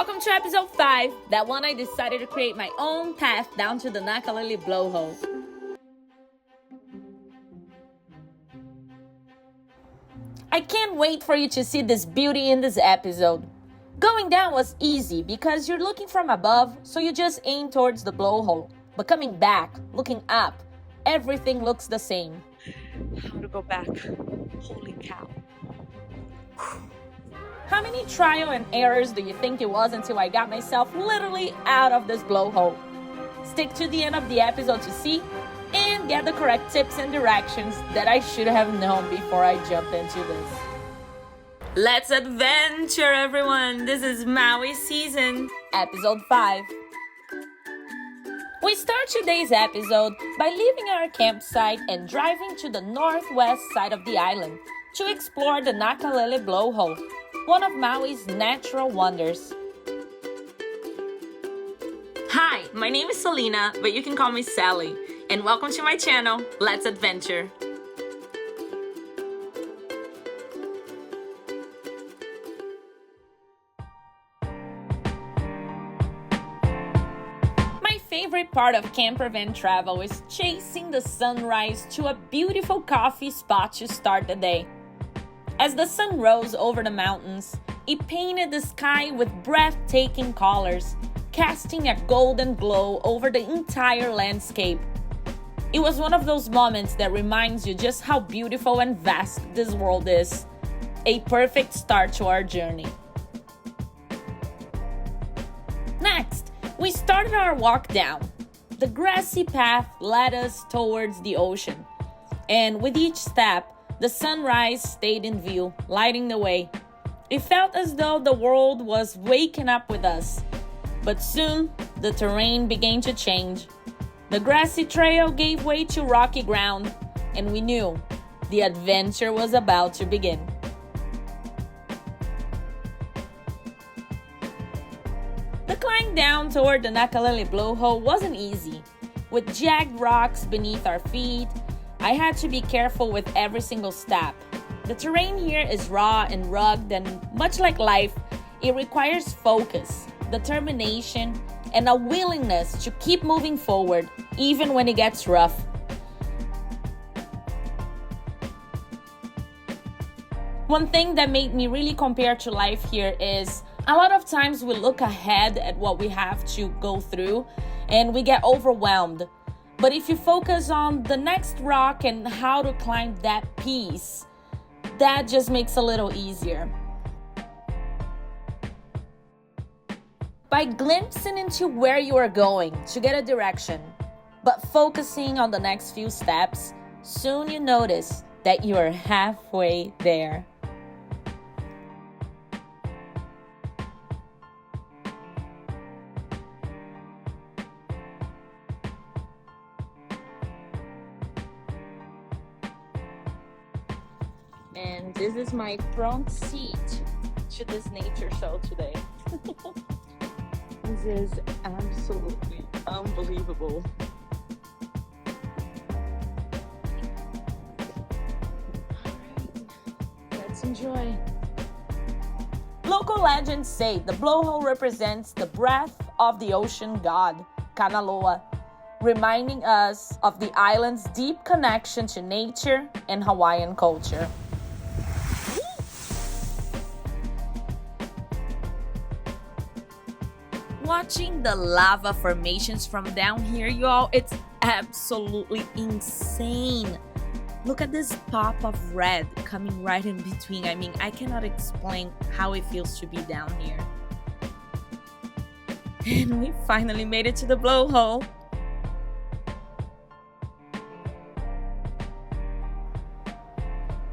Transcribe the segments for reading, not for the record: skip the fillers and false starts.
Welcome to episode 5, that one I decided to create my own path down to the Nakalele Blowhole. I can't wait for you to see this beauty in this episode. Going down was easy because you're looking from above, so you just aim towards the blowhole. But coming back, looking up, everything looks the same. How to go back? Holy cow. How many trial and errors do you think it was until I got myself literally out of this blowhole? Stick to the end of the episode to see and get the correct tips and directions that I should have known before I jumped into this. Let's adventure, everyone! This is Maui season, episode 5. We start today's episode by leaving our campsite and driving to the northwest side of the island to explore the Nakalele Blowhole, one of Maui's natural wonders. Hi, my name is Selena, but you can call me Sally, and welcome to my channel, Let's Adventure. My favorite part of camper van travel is chasing the sunrise to a beautiful coffee spot to start the day. As the sun rose over the mountains, it painted the sky with breathtaking colors, casting a golden glow over the entire landscape. It was one of those moments that reminds you just how beautiful and vast this world is. A perfect start to our journey. Next, we started our walk down. The grassy path led us towards the ocean, and with each step, the sunrise stayed in view, lighting the way. It felt as though the world was waking up with us. But soon, the terrain began to change. The grassy trail gave way to rocky ground, and we knew the adventure was about to begin. The climb down toward the Nakalele Blowhole wasn't easy. With jagged rocks beneath our feet, I had to be careful with every single step. The terrain here is raw and rugged, and much like life, it requires focus, determination, and a willingness to keep moving forward, even when it gets rough. One thing that made me really compare to life here is a lot of times we look ahead at what we have to go through and we get overwhelmed. But if you focus on the next rock and how to climb that piece, that just makes it a little easier. By glimpsing into where you are going to get a direction, but focusing on the next few steps, soon you notice that you are halfway there. And this is my front seat to this nature show today. This is absolutely unbelievable. Alright, let's enjoy. Local legends say the blowhole represents the breath of the ocean god, Kanaloa, reminding us of the island's deep connection to nature and Hawaiian culture. Watching the lava formations from down here, y'all, it's absolutely insane. Look at this pop of red coming right in between. I mean, I cannot explain how it feels to be down here. And we finally made it to the blowhole.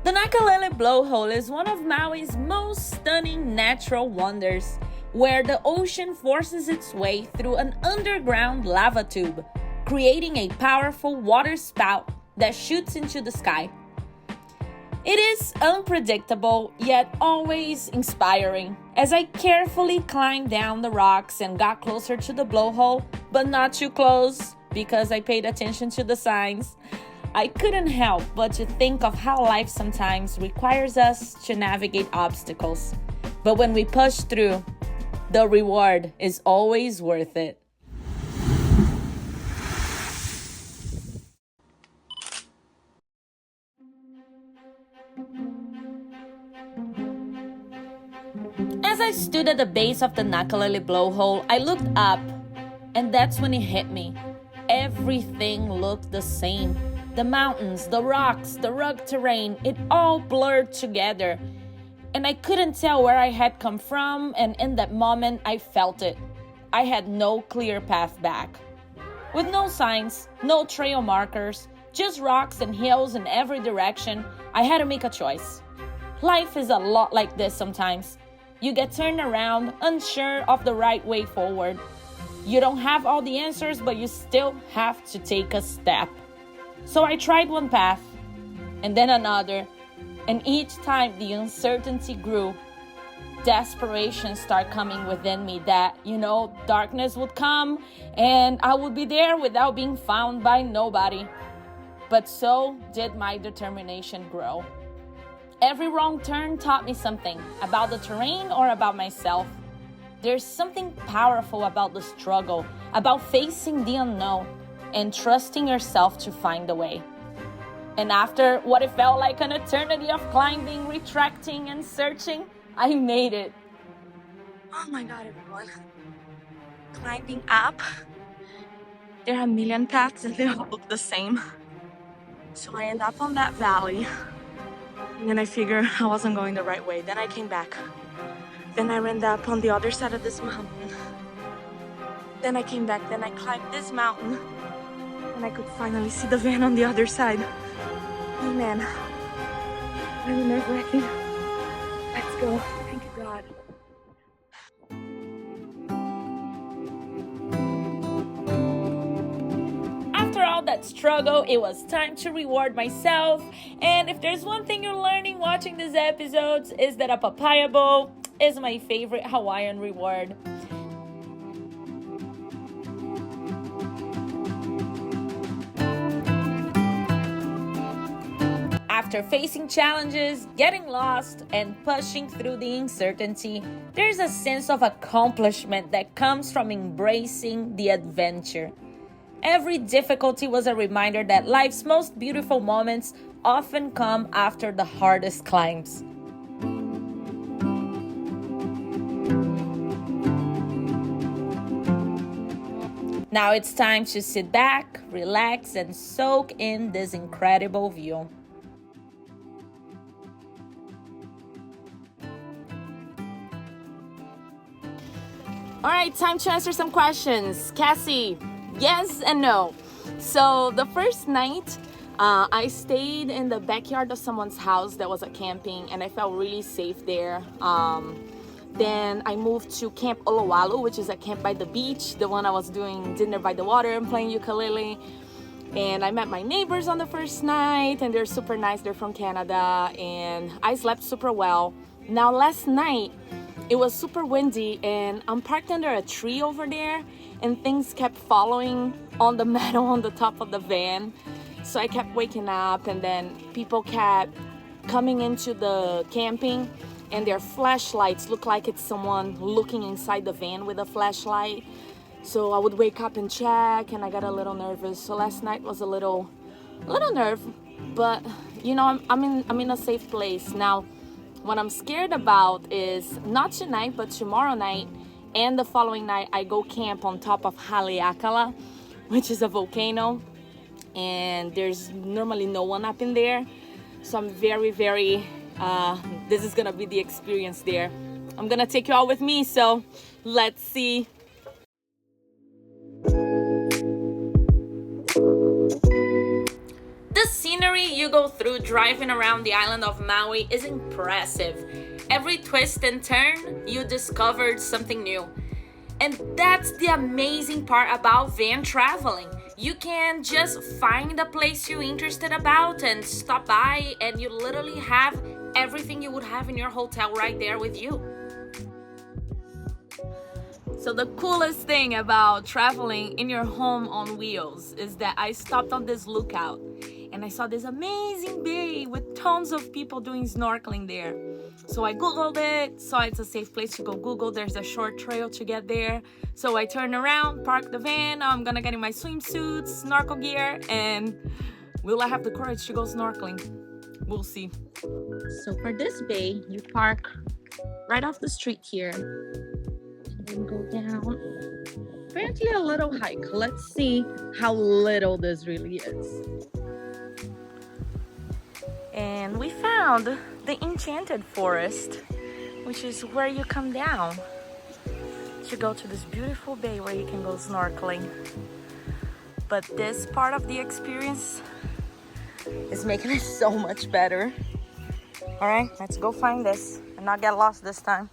The Nakalele Blowhole is one of Maui's most stunning natural wonders, where the ocean forces its way through an underground lava tube, creating a powerful water spout that shoots into the sky. It is unpredictable, yet always inspiring. As I carefully climbed down the rocks and got closer to the blowhole, but not too close because I paid attention to the signs, I couldn't help but to think of how life sometimes requires us to navigate obstacles. But when we push through, the reward is always worth it. As I stood at the base of the Nakalele Blowhole, I looked up, and that's when it hit me. Everything looked the same. The mountains, the rocks, the rugged terrain, it all blurred together. And I couldn't tell where I had come from, and in that moment, I felt it. I had no clear path back. With no signs, no trail markers, just rocks and hills in every direction, I had to make a choice. Life is a lot like this sometimes. You get turned around, unsure of the right way forward. You don't have all the answers, but you still have to take a step. So I tried one path, and then another, and each time the uncertainty grew. Desperation started coming within me that, darkness would come, and I would be there without being found by nobody. But so did my determination grow. Every wrong turn taught me something about the terrain or about myself. There's something powerful about the struggle, about facing the unknown and trusting yourself to find a way. And after what it felt like an eternity of climbing, retracting, and searching, I made it. Oh my God, everyone. Climbing up. There are a million paths and they all look the same. So I end up on that valley. And then I figured I wasn't going the right way. Then I came back. Then I ran up on the other side of this mountain. Then I came back. Then I climbed this mountain. And I could finally see the van on the other side. Oh man. Really nerve-wracking. Let's go. Thank you, God. After all that struggle, it was time to reward myself. And if there's one thing you're learning watching these episodes, is that a papaya bowl is my favorite Hawaiian reward. After facing challenges, getting lost, and pushing through the uncertainty, there's a sense of accomplishment that comes from embracing the adventure. Every difficulty was a reminder that life's most beautiful moments often come after the hardest climbs. Now it's time to sit back, relax, and soak in this incredible view. All right, time to answer some questions. Cassie, yes and no. So the first night, I stayed in the backyard of someone's house that was a camping, and I felt really safe there. Then I moved to Camp Olowalu, which is a camp by the beach, the one I was doing dinner by the water and playing ukulele. And I met my neighbors on the first night, and they're super nice. They're from Canada, and I slept super well. Now last night, it was super windy, and I'm parked under a tree over there, and things kept falling on the metal on the top of the van. So I kept waking up, and then people kept coming into the camping, and their flashlights look like it's someone looking inside the van with a flashlight. So I would wake up and check, and I got a little nervous. So last night was a little nerve, but I'm in a safe place now. What I'm scared about is not tonight, but tomorrow night and the following night, I go camp on top of Haleakala, which is a volcano, and there's normally no one up in there. So I'm very, this is gonna be the experience there. I'm gonna take you all with me, so let's see. The scenery you go through driving around the island of Maui is impressive. Every twist and turn, you discovered something new. And that's the amazing part about van traveling. You can just find a place you're interested about and stop by, and you literally have everything you would have in your hotel right there with you. So the coolest thing about traveling in your home on wheels is that I stopped on this lookout and I saw this amazing bay with tons of people doing snorkeling there. So I Googled it, saw it's a safe place to go Google. There's a short trail to get there. So I turned around, parked the van. I'm gonna get in my swimsuits, snorkel gear, and will I have the courage to go snorkeling? We'll see. So for this bay, you park right off the street here. And then go down. Apparently a little hike. Let's see how little this really is. And we found the enchanted forest, which is where you come down to go to this beautiful bay where you can go snorkeling. But this part of the experience is making it so much better. All right, let's go find this and not get lost this time.